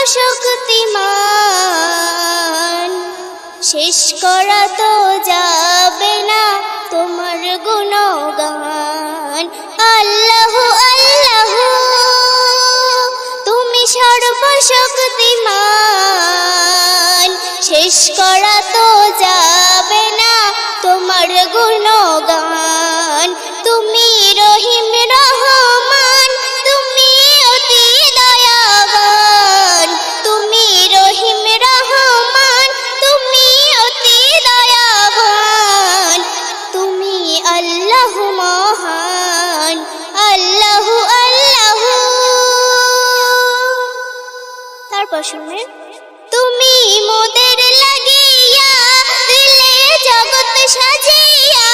সর্বশক্তিমান, শেষ করা তো যাবে না তোমার গুণগান। আল্লাহ আল্লাহ তুমি সর্বশক্তিমান, শেষ করা তো যাবে না তোমার গুণগান। তুমি রহিম রহমান, তুমি অতি দয়াবান। তুমি রহিম রহমান, তুমি অতি দয়াবান। তুমি আল্লাহ মহান, আল্লাহ আল্লাহ। তারপর শুনবেন, তুমি মোদের লাগিয়া দিলে জগৎ সাজিয়া।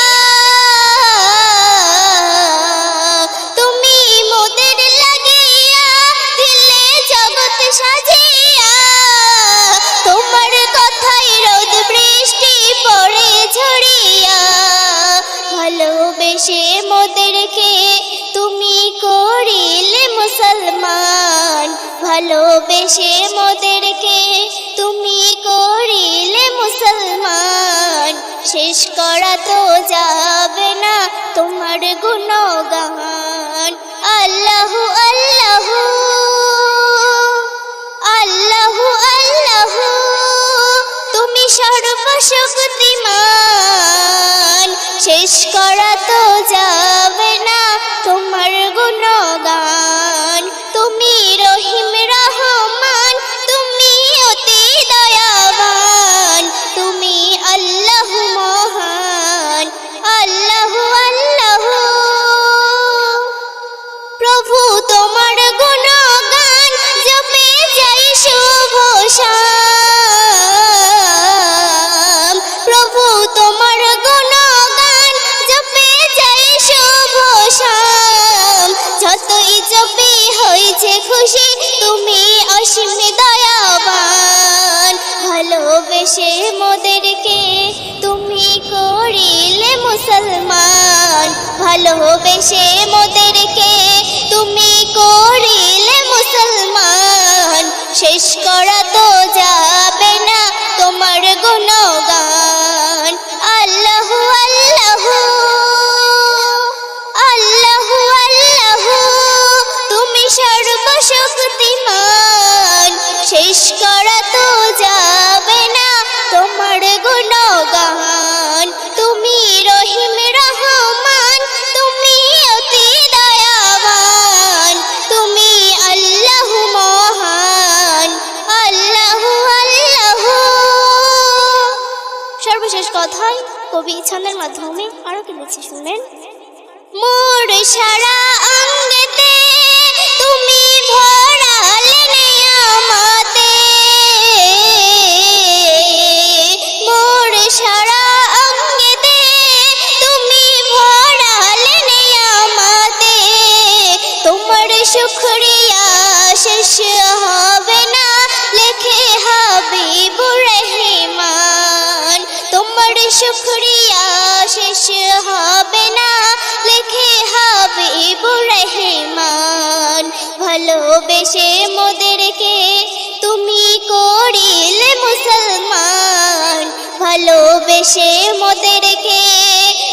তুমি মোদের লাগিয়া দিলে জগৎ সাজিয়া। তোমার কথাই রোদ বৃষ্টি পড়ে ঝরিয়া। ভালোবেসে মোদেরকে তুমি করিলে মুসলমান। ভালোবেসে মোদেরকে তুমি করিলে মুসলমান। শেষ করা তো যাবে না তোমার গুণগান। আল্লাহ আল্লাহ আল্লাহ আল্লাহ তুমি সর্বশক্তিমান, শেষ করা তো যাবে না তোমার গুণগান। তুমি রহিম রহমান, তুমি অতি দয়াবান। তুমি আল্লাহ মহান, আল্লাহ আল্লাহ। প্রভু তোমার গুণগান জপে যাই শুভ শাম। প্রভু তোমার গুণগান জপে যাই শুভ শাম। যতই জপে হয়েছে খুশি তুমি অসীম দয়াবান। ভালোবেসে মোদেরকে তুমি করিলে মুসলমান। ভালোবেসে মোদেরকে তুমি করিলে মুসলমান। শেষ করা তো যাবে না তোমার গুণগান। আল্লাহ আল্লাহ আল্লাহ আল্লাহ তুমি সর্বশক্তিমান, শেষ করা তো যাবে না তোমার গুণগান। তুমি রহিম রহমান, তুমি অতি দয়াবান। তুমি আল্লাহ মহান, আল্লাহ আল্লাহ। সর্বশেষ কথায় কবি ছন্দের মাধ্যমে আরো কি লিখছে শুনলেন। মোর সারা অঙ্গেতে তুমি ভরালে নিয়ামতে। মোর সারা অঙ্গেতে তুমি ভরালে নিয়ামতে। তোমার শুকরিয়া শেষ হবে না লেখে হাবিবুর রহমান। তোমার শুকরিয়া শেষ হবে না লেখে হাবিবুর রহমান। ভালোবেসে মোদেরকে তুমি করিলে মুসলমান। ভালোবেসে মোদেরকে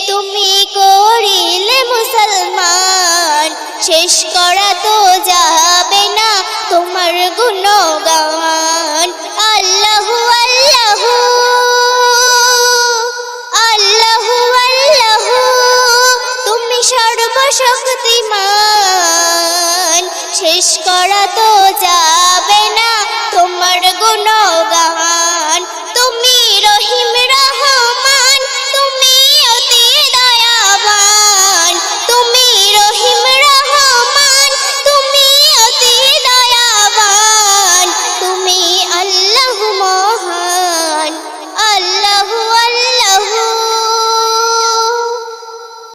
তুমি করিলে মুসলমান। শেষ করা তো যাবে না তোমার গুণগান। আল্লাহ আল্লাহ আল্লাহ আল্লাহ তুমি সর্বশক্তিমান, শেষ করা তো